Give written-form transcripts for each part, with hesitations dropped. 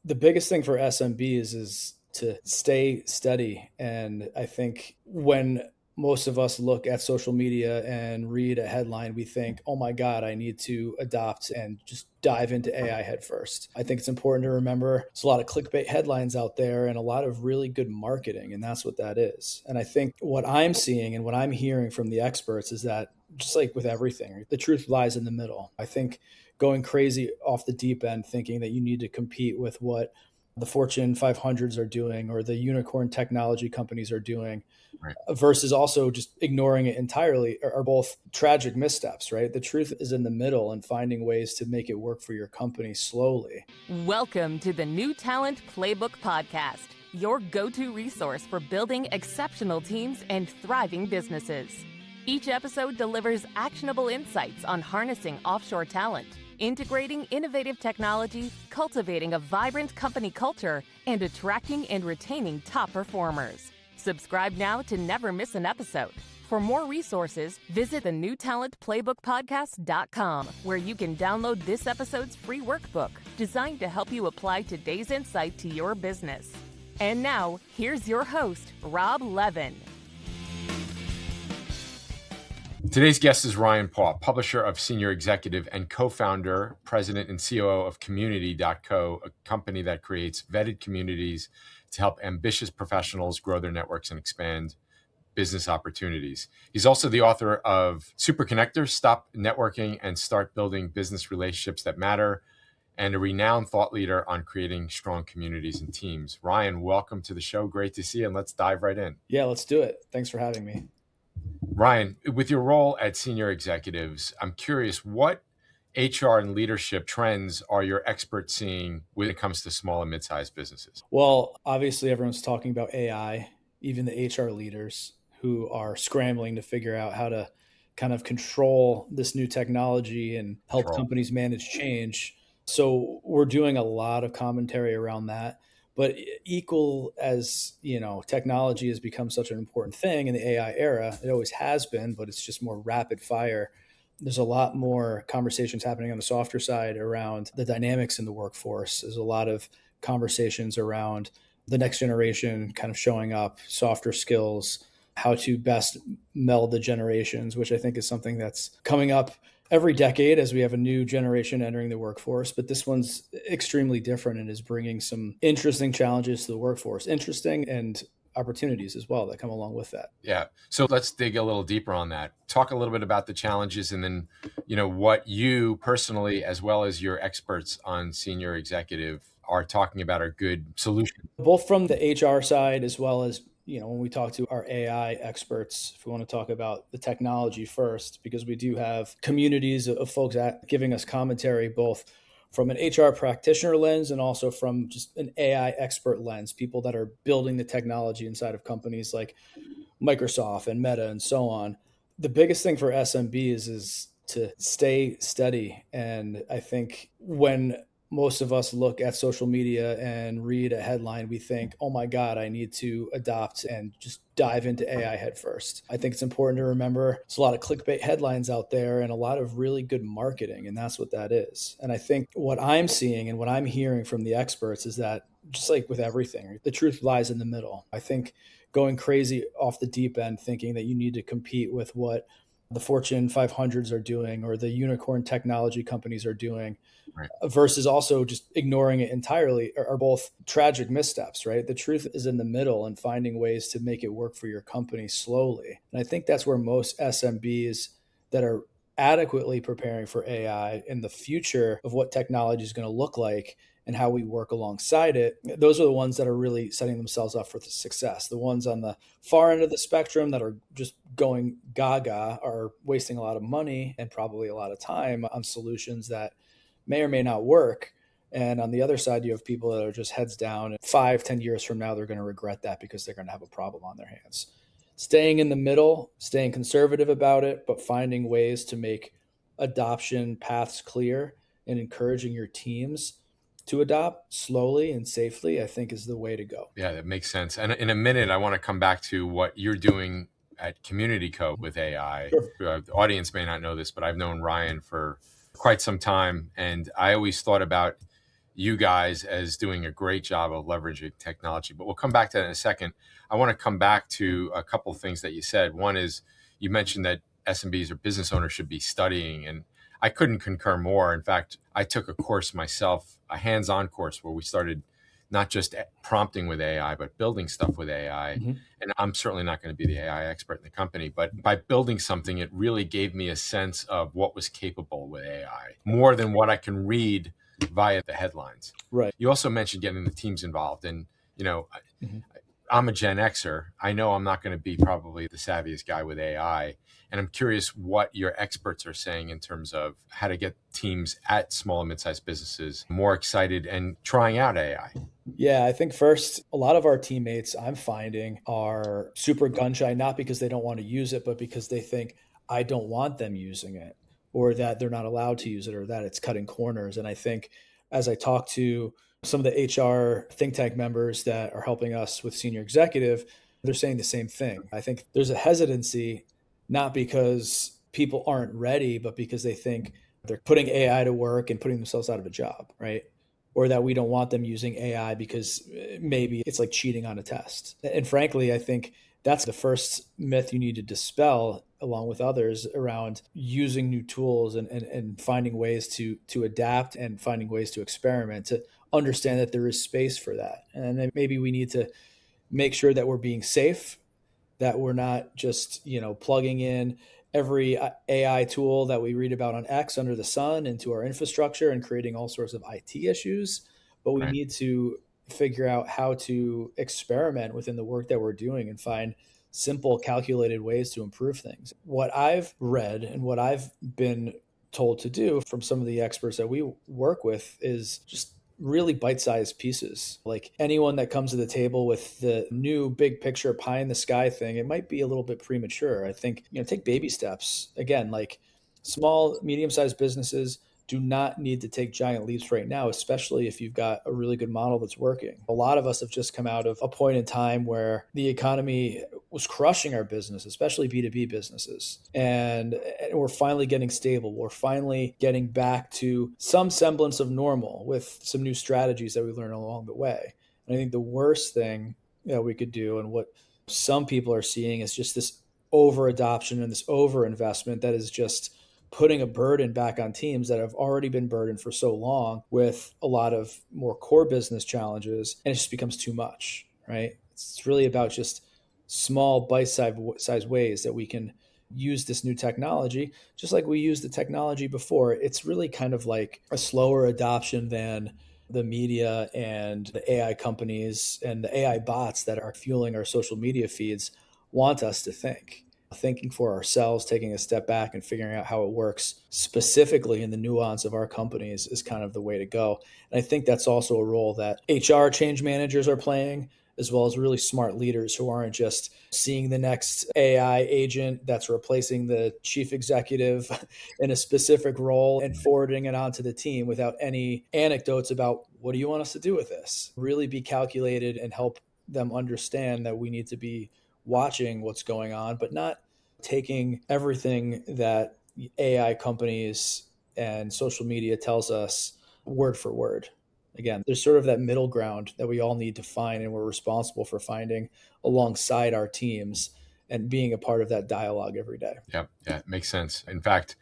The biggest thing for SMBs is to stay steady. And I think when most of us look at social media and read a headline, we think, oh my God, I need to adopt and just dive into AI headfirst. I think it's important to remember there's a lot of clickbait headlines out there and a lot of really good marketing, and that's what that is. And I think what I'm seeing and what I'm hearing from the experts is that just like with everything, the truth lies in the middle. I think going crazy off the deep end, thinking that you need to compete with what the Fortune 500s are doing or the unicorn technology companies are doing Right. versus also just ignoring it entirely are both tragic missteps, right? The truth is in the middle and finding ways to make it work for your company slowly. Welcome to the New Talent Playbook Podcast, your go-to resource for building exceptional teams and thriving businesses. Each episode delivers actionable insights on harnessing offshore talent, integrating innovative technology, cultivating a vibrant company culture, and attracting and retaining top performers. Subscribe now to never miss an episode. For more resources, visit thenewtalentplaybookpodcast.com, where you can download this episode's free workbook designed to help you apply today's insight to your business. And now, here's your host, Rob Levin. Today's guest is Ryan Paugh, publisher of Senior Executive and co-founder, president and COO of Community.co, a company that creates vetted communities to help ambitious professionals grow their networks and expand business opportunities. He's also the author of Super Connectors, Stop Networking and Start Building Business Relationships That Matter, and a renowned thought leader on creating strong communities and teams. Ryan, welcome to the show. Great to see you, and let's dive right in. Yeah, let's do it. Thanks for having me. Ryan, with your role at Senior Executives, I'm curious, what HR and leadership trends are your experts seeing when it comes to small and mid-sized businesses? Well, obviously everyone's talking about AI, even the HR leaders who are scrambling to figure out how to kind of control this new technology and help companies manage change. So we're doing a lot of commentary around that. But equal as, technology has become such an important thing in the AI era, it always has been, but it's just more rapid fire. There's a lot more conversations happening on the softer side around the dynamics in the workforce. There's a lot of conversations around the next generation kind of showing up, softer skills, how to best meld the generations, which I think is something that's coming up every decade as we have a new generation entering the workforce. But this one's extremely different and is bringing some interesting challenges to the workforce, interesting and opportunities as well that come along with that. Yeah. So let's dig a little deeper on that. Talk a little bit about the challenges and then, what you personally, as well as your experts on Senior Executive are talking about are good solutions. Both from the HR side as well as when we talk to our AI experts, if we want to talk about the technology first, because we do have communities of folks giving us commentary, both from an HR practitioner lens and also from just an AI expert lens, people that are building the technology inside of companies like Microsoft and Meta and so on. The biggest thing for SMBs is to stay steady. And I think when most of us look at social media and read a headline, we think, oh my God, I need to adopt and just dive into AI headfirst. I think it's important to remember there's a lot of clickbait headlines out there and a lot of really good marketing, and that's what that is. And I think what I'm seeing and what I'm hearing from the experts is that just like with everything, the truth lies in the middle. I think going crazy off the deep end, thinking that you need to compete with what the Fortune 500s are doing or the unicorn technology companies are doing, right, versus also just ignoring it entirely are both tragic missteps, right? The truth is in the middle and finding ways to make it work for your company slowly. And I think that's where most SMBs that are adequately preparing for AI and the future of what technology is going to look like and how we work alongside it, those are the ones that are really setting themselves up for the success. The ones on the far end of the spectrum that are just going gaga are wasting a lot of money and probably a lot of time on solutions that may or may not work. And on the other side, you have people that are just heads down. And 5-10 years from now, they're going to regret that because they're going to have a problem on their hands. Staying in the middle, staying conservative about it, but finding ways to make adoption paths clear and encouraging your teams to adopt slowly and safely, I think is the way to go. Yeah, that makes sense. And in a minute, I want to come back to what you're doing at Community.co with AI. Sure. The audience may not know this, but I've known Ryan for quite some time. And I always thought about you guys as doing a great job of leveraging technology. But we'll come back to that in a second. I want to come back to a couple of things that you said. One is you mentioned that SMBs or business owners should be studying, and I couldn't concur more. In fact, I took a course myself, a hands-on course where we started not just prompting with AI, but building stuff with AI. Mm-hmm. And I'm certainly not going to be the AI expert in the company, but by building something, it really gave me a sense of what was capable with AI, more than what I can read via the headlines. Right. You also mentioned getting the teams involved. And, Mm-hmm. I'm a Gen Xer. I know I'm not going to be probably the savviest guy with AI. And I'm curious what your experts are saying in terms of how to get teams at small and mid-sized businesses more excited and trying out AI. Yeah, I think first, a lot of our teammates I'm finding are super gun shy, not because they don't want to use it, but because they think I don't want them using it, or that they're not allowed to use it, or that it's cutting corners. And I think as I talk to some of the HR think tank members that are helping us with senior executive, they're saying the same thing. I think there's a hesitancy, not because people aren't ready, but because they think they're putting AI to work and putting themselves out of a job, right? Or that we don't want them using AI because maybe it's like cheating on a test. And frankly, I think that's the first myth you need to dispel, along with others, around using new tools and finding ways to adapt and finding ways to experiment, to understand that there is space for that. And then maybe we need to make sure that we're being safe, that we're not just, plugging in every AI tool that we read about on X under the sun into our infrastructure and creating all sorts of IT issues. But we Right. need to figure out how to experiment within the work that we're doing and find simple, calculated ways to improve things. What I've read and what I've been told to do from some of the experts that we work with is just really bite-sized pieces. Like anyone that comes to the table with the new big picture pie in the sky thing, it might be a little bit premature. I think, take baby steps. Again, like small, medium-sized businesses do not need to take giant leaps right now, especially if you've got a really good model that's working. A lot of us have just come out of a point in time where the economy was crushing our business, especially B2B businesses. And we're finally getting stable. We're finally getting back to some semblance of normal with some new strategies that we learned along the way. And I think the worst thing that we could do, and what some people are seeing, is just this over adoption and this over investment that is just putting a burden back on teams that have already been burdened for so long with a lot of more core business challenges, and it just becomes too much, right? It's really about just small bite-sized ways that we can use this new technology, just like we used the technology before. It's really kind of like a slower adoption than the media and the AI companies and the AI bots that are fueling our social media feeds want us to think. Thinking for ourselves, taking a step back and figuring out how it works specifically in the nuance of our companies is kind of the way to go. And I think that's also a role that HR change managers are playing, as well as really smart leaders who aren't just seeing the next AI agent that's replacing the chief executive in a specific role and forwarding it onto the team without any anecdotes about what do you want us to do with this. Really be calculated and help them understand that we need to be watching what's going on, but not taking everything that AI companies and social media tells us word for word. Again, there's sort of that middle ground that we all need to find, and we're responsible for finding alongside our teams and being a part of that dialogue every day. Yeah, it makes sense. In fact,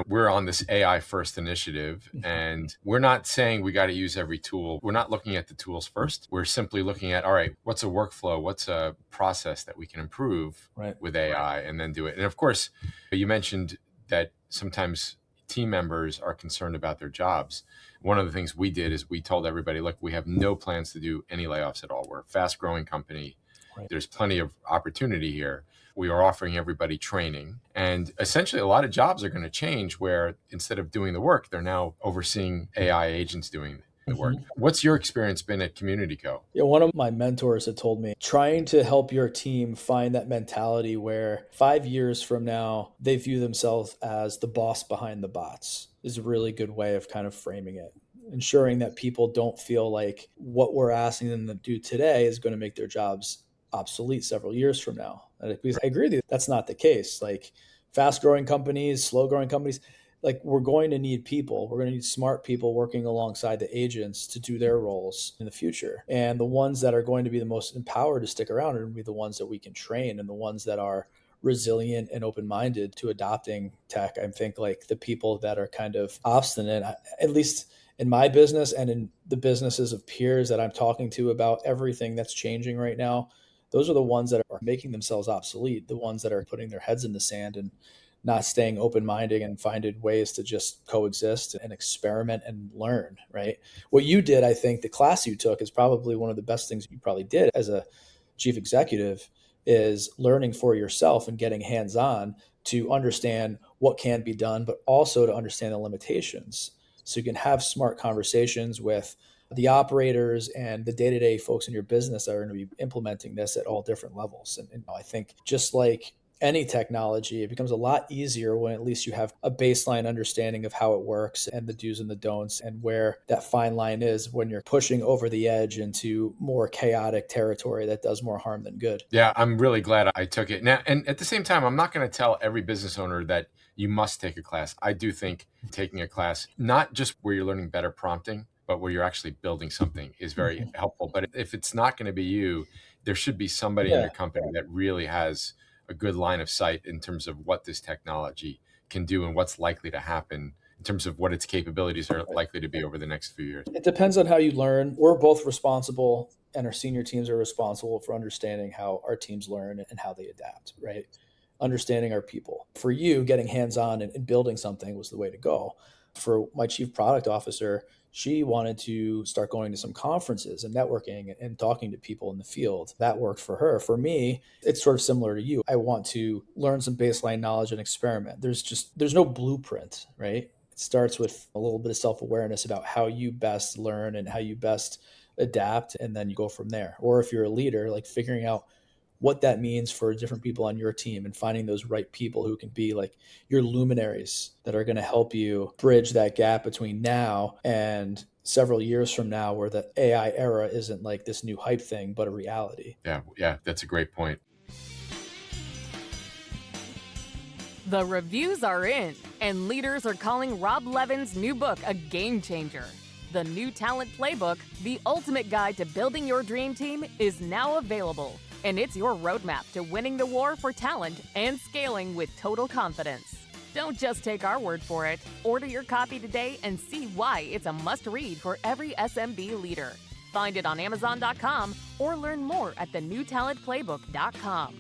we're on this AI first initiative, and we're not saying we got to use every tool. We're not looking at the tools first. We're simply looking at, all right, what's a workflow? What's a process that we can improve with AI and then do it? And of course, you mentioned that sometimes team members are concerned about their jobs. One of the things we did is we told everybody, look, we have no plans to do any layoffs at all. We're a fast growing company. There's plenty of opportunity here. We are offering everybody training. And essentially, a lot of jobs are going to change where instead of doing the work, they're now overseeing AI agents doing the work. What's your experience been at Community Co? Yeah, one of my mentors had told me trying to help your team find that mentality where 5 years from now, they view themselves as the boss behind the bots is a really good way of kind of framing it. Ensuring that people don't feel like what we're asking them to do today is going to make their jobs obsolete several years from now. Because I agree with you, that's not the case. Like fast growing companies, slow growing companies, like we're going to need people. We're going to need smart people working alongside the agents to do their roles in the future. And the ones that are going to be the most empowered to stick around are going to be the ones that we can train, and the ones that are resilient and open-minded to adopting tech. I think like the people that are kind of obstinate, at least in my business and in the businesses of peers that I'm talking to about everything that's changing right now, those are the ones that are making themselves obsolete, the ones that are putting their heads in the sand and not staying open-minded and finding ways to just coexist and experiment and learn, right? What you did, I think the class you took is probably one of the best things you probably did as a chief executive, is learning for yourself and getting hands-on to understand what can be done, but also to understand the limitations. So you can have smart conversations with the operators and the day-to-day folks in your business that are going to be implementing this at all different levels. And I think just like any technology, it becomes a lot easier when at least you have a baseline understanding of how it works and the do's and the don'ts, and where that fine line is when you're pushing over the edge into more chaotic territory that does more harm than good. Yeah, I'm really glad I took it. Now, and at the same time, I'm not going to tell every business owner that you must take a class. I do think taking a class, not just where you're learning better prompting, but where you're actually building something, is very helpful. But if it's not going to be you, there should be somebody in Yeah. your company that really has a good line of sight in terms of what this technology can do and what's likely to happen in terms of what its capabilities are likely to be over the next few years. It depends on how you learn. We're both responsible, and our senior teams are responsible for understanding how our teams learn and how they adapt, right? Understanding our people. For you, getting hands-on and building something was the way to go. For my chief product officer, she wanted to start going to some conferences and networking and talking to people in the field. That worked for her. For me, it's sort of similar to you. I want to learn some baseline knowledge and experiment. There's no blueprint, right? It starts with a little bit of self-awareness about how you best learn and how you best adapt, and then you go from there. Or if you're a leader, like figuring out what that means for different people on your team and finding those right people who can be like your luminaries that are going to help you bridge that gap between now and several years from now, where the AI era isn't like this new hype thing, but a reality. Yeah, that's a great point. The reviews are in, and leaders are calling Rob Levin's new book a game changer. The New Talent Playbook, the ultimate guide to building your dream team, is now available. And it's your roadmap to winning the war for talent and scaling with total confidence. Don't just take our word for it. Order your copy today and see why it's a must-read for every SMB leader. Find it on Amazon.com or learn more at thenewtalentplaybook.com.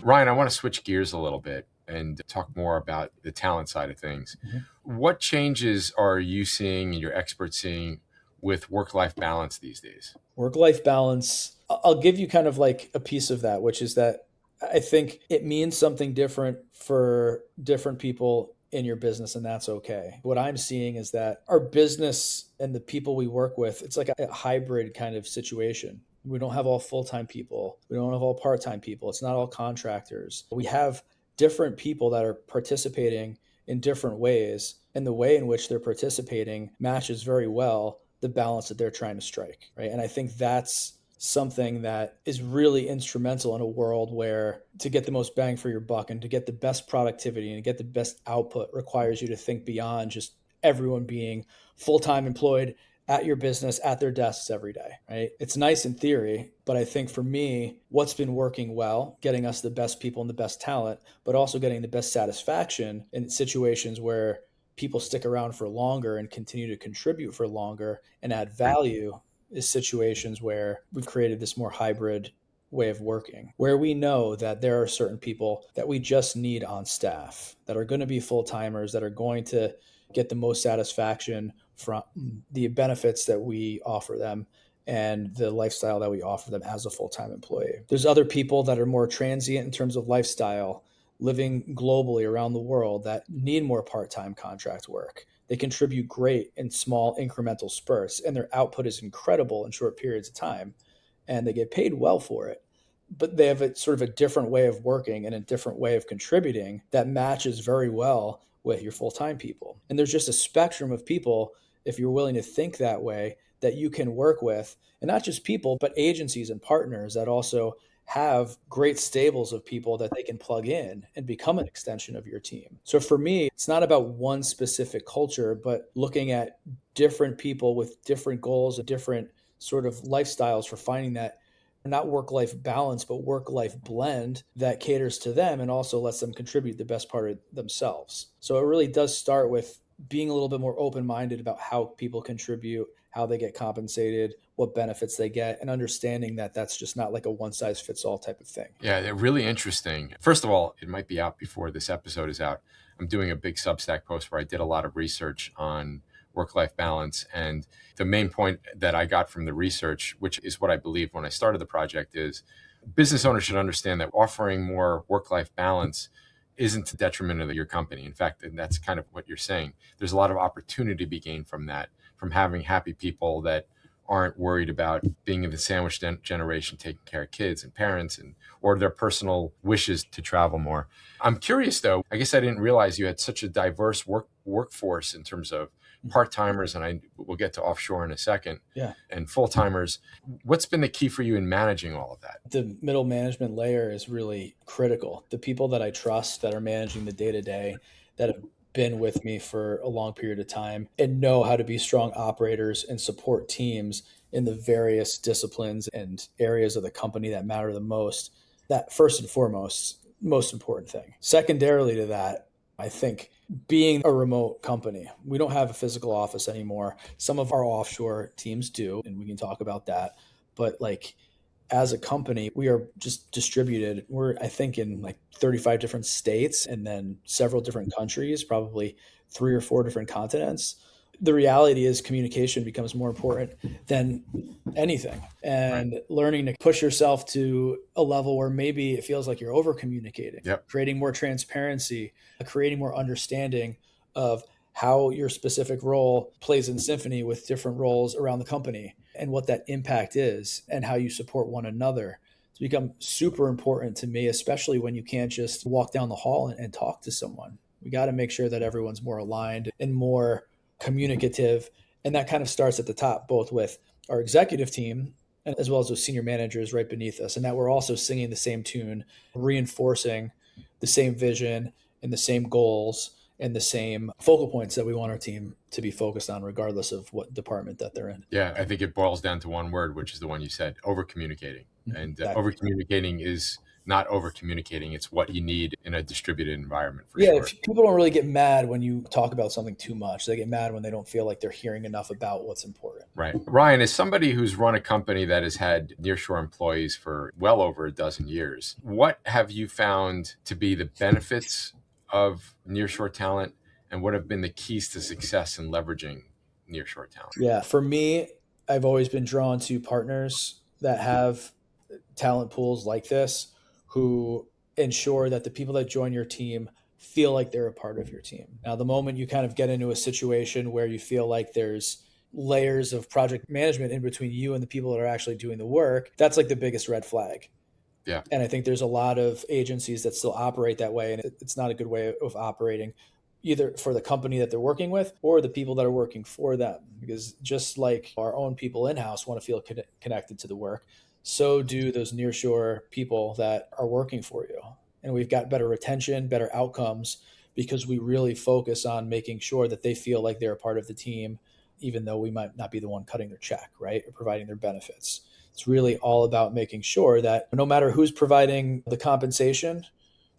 Ryan, I want to switch gears a little bit and talk more about the talent side of things. What changes are you seeing and your experts seeing with work-life balance these days? Work-life balance, I'll give you kind of like a piece of that, which is that I think it means something different for different people in your business, and that's okay. What I'm seeing is that our business and the people we work with, it's like a hybrid kind of situation. We don't have all full-time people. We don't have all part-time people. It's not all contractors. We have different people that are participating in different ways, and the way in which they're participating matches very well the balance that they're trying to strike, right? And I think that's something that is really instrumental in a world where to get the most bang for your buck and to get the best productivity and to get the best output requires you to think beyond just everyone being full-time employed at your business, at their desks every day, right? It's nice in theory, but I think for me, what's been working well, getting us the best people and the best talent, but also getting the best satisfaction in situations where people stick around for longer and continue to contribute for longer and add value, is situations where we've created this more hybrid way of working, where we know that there are certain people that we just need on staff that are going to be full-timers, that are going to get the most satisfaction from the benefits that we offer them and the lifestyle that we offer them as a full-time employee. There's other people that are more transient in terms of lifestyle, living globally around the world, that need more part-time contract work. They contribute great in small incremental spurts, and their output is incredible in short periods of time, and they get paid well for it. But they have a sort of a different way of working and a different way of contributing that matches very well with your full-time people. And there's just a spectrum of people, if you're willing to think that way, that you can work with, and not just people, but agencies and partners that also have great stables of people that they can plug in and become an extension of your team. So for me, it's not about one specific culture, but looking at different people with different goals and different sort of lifestyles for finding that not work-life balance, but work-life blend that caters to them and also lets them contribute the best part of themselves. So it really does start with being a little bit more open-minded about how people contribute, how they get compensated, what benefits they get, and understanding that that's just not like a one-size-fits-all type of thing. Yeah, they're really interesting. First of all, it might be out before this episode is out. I'm doing a big Substack post where I did a lot of research on work-life balance. And the main point that I got from the research, which is what I believed when I started the project, is business owners should understand that offering more work-life balance isn't to detriment of your company. In fact, and that's kind of what you're saying. There's a lot of opportunity to be gained from that, from having happy people that aren't worried about being in the sandwich generation, taking care of kids and parents, and or their personal wishes to travel more. I'm curious though, I guess I didn't realize you had such a diverse workforce in terms of part-timers, and we'll get to offshore in a second, Yeah. and full-timers. What's been the key for you in managing all of that? The middle management layer is really critical. The people that I trust that are managing the day-to-day, that have been with me for a long period of time and know how to be strong operators and support teams in the various disciplines and areas of the company that matter the most. That first and foremost, most important thing. Secondarily to that, I think being a remote company, we don't have a physical office anymore. Some of our offshore teams do, and we can talk about that. But like as a company, we are just distributed. We're, I think, in like 35 different states and then several different countries, probably 3 or 4 different continents. The reality is communication becomes more important than anything. And Right. Learning to push yourself to a level where maybe it feels like you're over communicating, Yep. creating more transparency, creating more understanding of how your specific role plays in symphony with different roles around the company and what that impact is and how you support one another. It's become super important to me, especially when you can't just walk down the hall and talk to someone. We got to make sure that everyone's more aligned and more communicative. And that kind of starts at the top, both with our executive team and as well as those senior managers right beneath us. And that we're also singing the same tune, reinforcing the same vision and the same goals and the same focal points that we want our team to be focused on, regardless of what department that they're in. Yeah, I think it boils down to one word, which is the one you said, over communicating. And Exactly. over communicating is not over communicating. It's what you need in a distributed environment for Yeah, sure. people don't really get mad when you talk about something too much. They get mad when they don't feel like they're hearing enough about what's important. Right. Ryan, as somebody who's run a company that has had nearshore employees for well over a dozen years, what have you found to be the benefits of nearshore talent, and what have been the keys to success in leveraging nearshore talent? Yeah, for me, I've always been drawn to partners that have talent pools like this, who ensure that the people that join your team feel like they're a part of your team. Now, the moment you kind of get into a situation where you feel like there's layers of project management in between you and the people that are actually doing the work, that's like the biggest red flag. Yeah. And I think there's a lot of agencies that still operate that way, and it's not a good way of operating, either for the company that they're working with or the people that are working for them. Because just like our own people in-house want to feel connected to the work, so do those nearshore people that are working for you. And we've got better retention, better outcomes, because we really focus on making sure that they feel like they're a part of the team, even though we might not be the one cutting their check, right? Or providing their benefits. It's really all about making sure that no matter who's providing the compensation,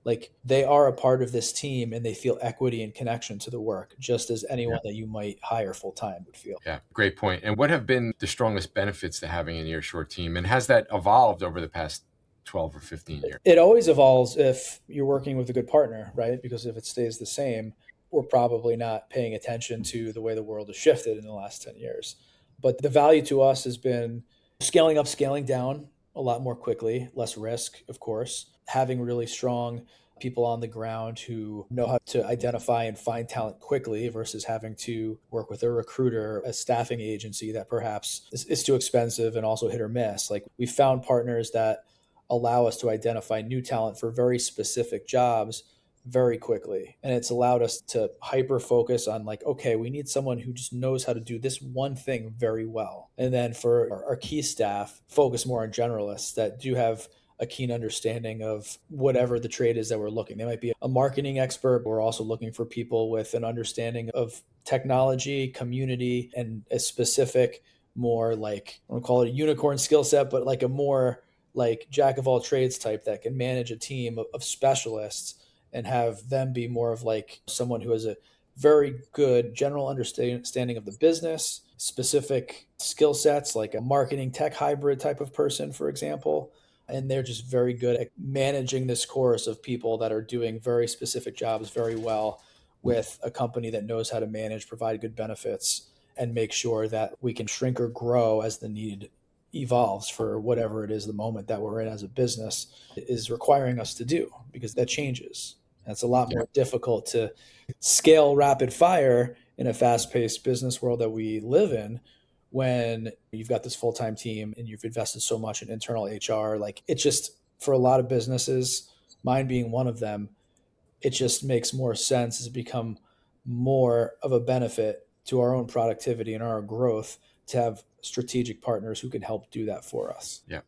like they are a part of this team and they feel equity and connection to the work, just as anyone that you might hire full time would feel. Yeah, great point. And what have been the strongest benefits to having a nearshore team? And has that evolved over the past 12 or 15 years? It always evolves if you're working with a good partner, right? Because if it stays the same, we're probably not paying attention to the way the world has shifted in the last 10 years. But the value to us has been scaling up, scaling down a lot more quickly, less risk, of course, having really strong people on the ground who know how to identify and find talent quickly versus having to work with a recruiter, a staffing agency that perhaps is too expensive and also hit or miss. Like we found partners that allow us to identify new talent for very specific jobs very quickly. And it's allowed us to hyper focus on like, okay, we need someone who just knows how to do this one thing very well. And then for our key staff, focus more on generalists that do have a keen understanding of whatever the trade is that we're looking. They might be a marketing expert. We're also looking for people with an understanding of technology, community, and a specific, more like, I don't call it a unicorn skill set, but like a more like jack of all trades type that can manage a team of specialists and have them be more of like someone who has a very good general understanding of the business, specific skill sets, like a marketing tech hybrid type of person, for example. And they're just very good at managing this chorus of people that are doing very specific jobs very well with a company that knows how to manage, provide good benefits, and make sure that we can shrink or grow as the need evolves for whatever it is the moment that we're in as a business is requiring us to do, because that changes. And it's a lot more difficult to scale rapid fire in a fast-paced business world that we live in when you've got this full-time team and you've invested so much in internal HR. Like, it just, for a lot of businesses, mine being one of them, it just makes more sense, has become more of a benefit to our own productivity and our growth to have strategic partners who can help do that for us. Yeah.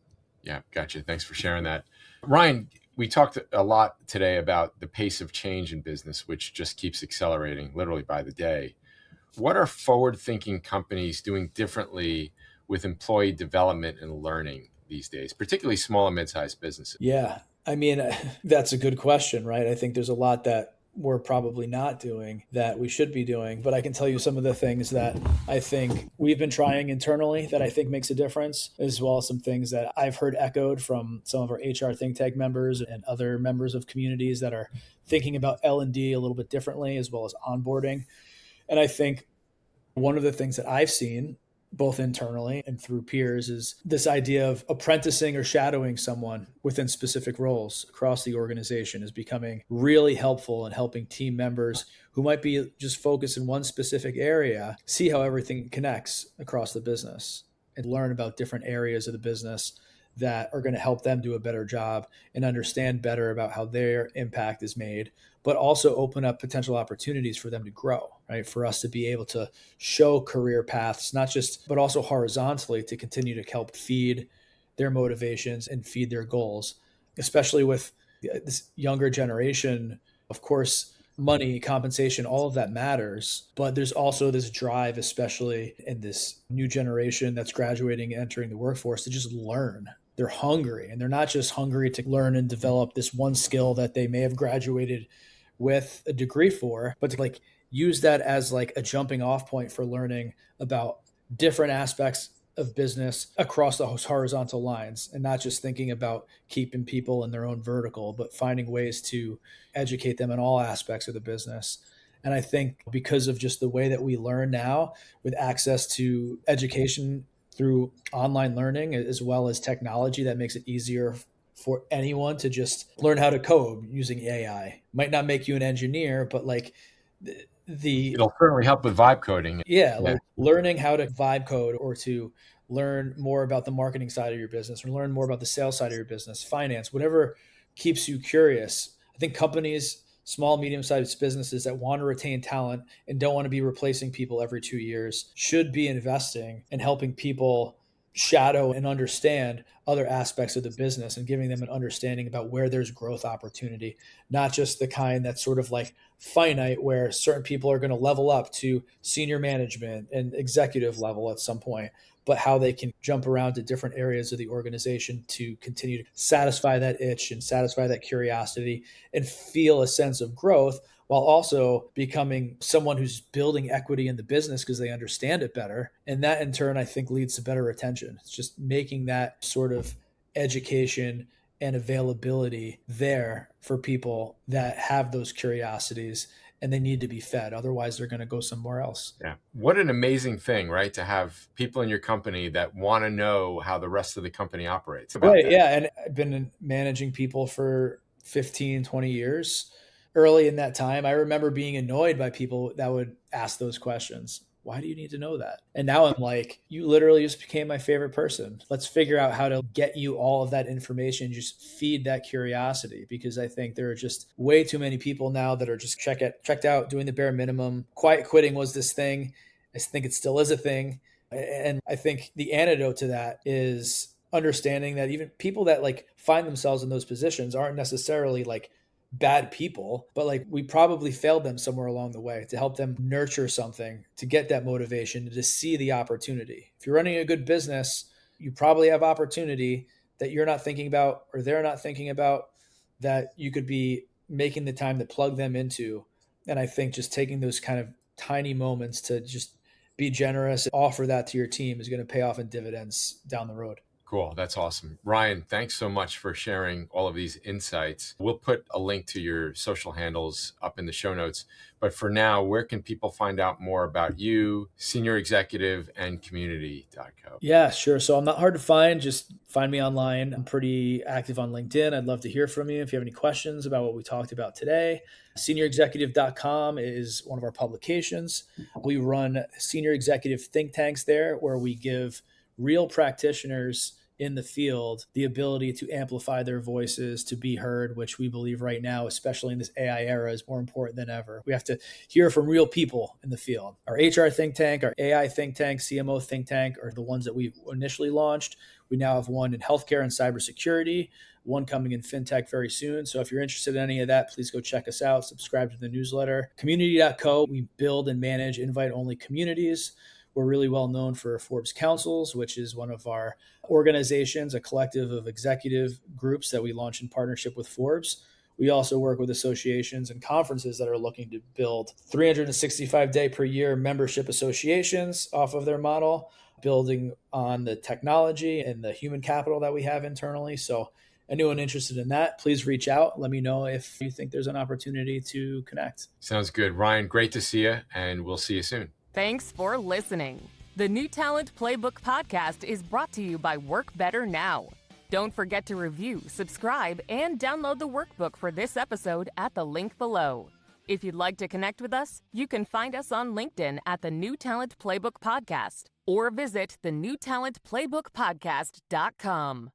Yeah. Gotcha. Thanks for sharing that. Ryan, we talked a lot today about the pace of change in business, which just keeps accelerating literally by the day. What are forward-thinking companies doing differently with employee development and learning these days, particularly small and mid-sized businesses? Yeah. I mean, that's a good question, right? I think there's a lot that we're probably not doing that we should be doing, but I can tell you some of the things that I think we've been trying internally that I think makes a difference, as well as some things that I've heard echoed from some of our HR think tank members and other members of communities that are thinking about L&D a little bit differently, as well as onboarding. And I think one of the things that I've seen both internally and through peers is this idea of apprenticing or shadowing someone within specific roles across the organization is becoming really helpful in helping team members who might be just focused in one specific area see how everything connects across the business and learn about different areas of the business that are going to help them do a better job and understand better about how their impact is made, but also open up potential opportunities for them to grow, right? For us to be able to show career paths, not just, but also horizontally to continue to help feed their motivations and feed their goals, especially with this younger generation. Of course, money, compensation, all of that matters. But there's also this drive, especially in this new generation that's graduating and entering the workforce, to just learn. They're hungry, and they're not just hungry to learn and develop this one skill that they may have graduated with a degree for, but to like use that as like a jumping off point for learning about different aspects of business across those horizontal lines, and not just thinking about keeping people in their own vertical, but finding ways to educate them in all aspects of the business. And I think because of just the way that we learn now with access to education through online learning, as well as technology that makes it easier for anyone to just learn how to code using AI. Might not make you an engineer, but like It'll certainly help with vibe coding. like learning how to vibe code, or to learn more about the marketing side of your business, or learn more about the sales side of your business, finance, whatever keeps you curious. I think companies, small, medium-sized businesses that want to retain talent and don't want to be replacing people every 2 years should be investing in helping people shadow and understand other aspects of the business and giving them an understanding about where there's growth opportunity, not just the kind that's sort of like finite, where certain people are going to level up to senior management and executive level at some point, but how they can jump around to different areas of the organization to continue to satisfy that itch and satisfy that curiosity and feel a sense of growth, while also becoming someone who's building equity in the business because they understand it better. And that in turn, I think, leads to better retention. It's just making that sort of education and availability there for people that have those curiosities, and they need to be fed. Otherwise, they're going to go somewhere else. Yeah. What an amazing thing, right? To have people in your company that want to know how the rest of the company operates. Right. That. Yeah. And I've been managing people for 15, 20 years. Early in that time, I remember being annoyed by people that would ask those questions. Why do you need to know that? And now I'm like, you literally just became my favorite person. Let's figure out how to get you all of that information, just feed that curiosity, because I think there are just way too many people now that are just checked out, doing the bare minimum. Quiet quitting was this thing. I think it still is a thing. And I think the antidote to that is understanding that even people that like find themselves in those positions aren't necessarily like bad people, but like we probably failed them somewhere along the way to help them nurture something, to get that motivation, to see the opportunity. If you're running a good business, you probably have opportunity that you're not thinking about or they're not thinking about, that you could be making the time to plug them into. And I think just taking those kind of tiny moments to just be generous, offer that to your team is going to pay off in dividends down the road. Cool. That's awesome. Ryan, thanks so much for sharing all of these insights. We'll put a link to your social handles up in the show notes. But for now, where can people find out more about you, Senior Executive, and Community.co? Yeah, sure. So I'm not hard to find. Just find me online. I'm pretty active on LinkedIn. I'd love to hear from you if you have any questions about what we talked about today. SeniorExecutive.com is one of our publications. We run senior executive think tanks there where we give real practitioners in the field the ability to amplify their voices, to be heard, which we believe right now, especially in this AI era, is more important than ever. We have to hear from real people in the field. Our HR think tank, our AI think tank, CMO think tank are the ones that we initially launched. We now have one in healthcare and cybersecurity, one coming in fintech very soon. So if you're interested in any of that, please go check us out. Subscribe to the newsletter. Community.co, we build and manage invite-only communities. We're really well known for Forbes Councils, which is one of our organizations, a collective of executive groups that we launch in partnership with Forbes. We also work with associations and conferences that are looking to build 365-day per year membership associations off of their model, building on the technology and the human capital that we have internally. So anyone interested in that, please reach out. Let me know if you think there's an opportunity to connect. Sounds good. Ryan, great to see you, and we'll see you soon. Thanks for listening. The New Talent Playbook podcast is brought to you by Work Better Now. Don't forget to review, subscribe, and download the workbook for this episode at the link below. If you'd like to connect with us, you can find us on LinkedIn at the New Talent Playbook Podcast or visit thenewtalentplaybookpodcast.com.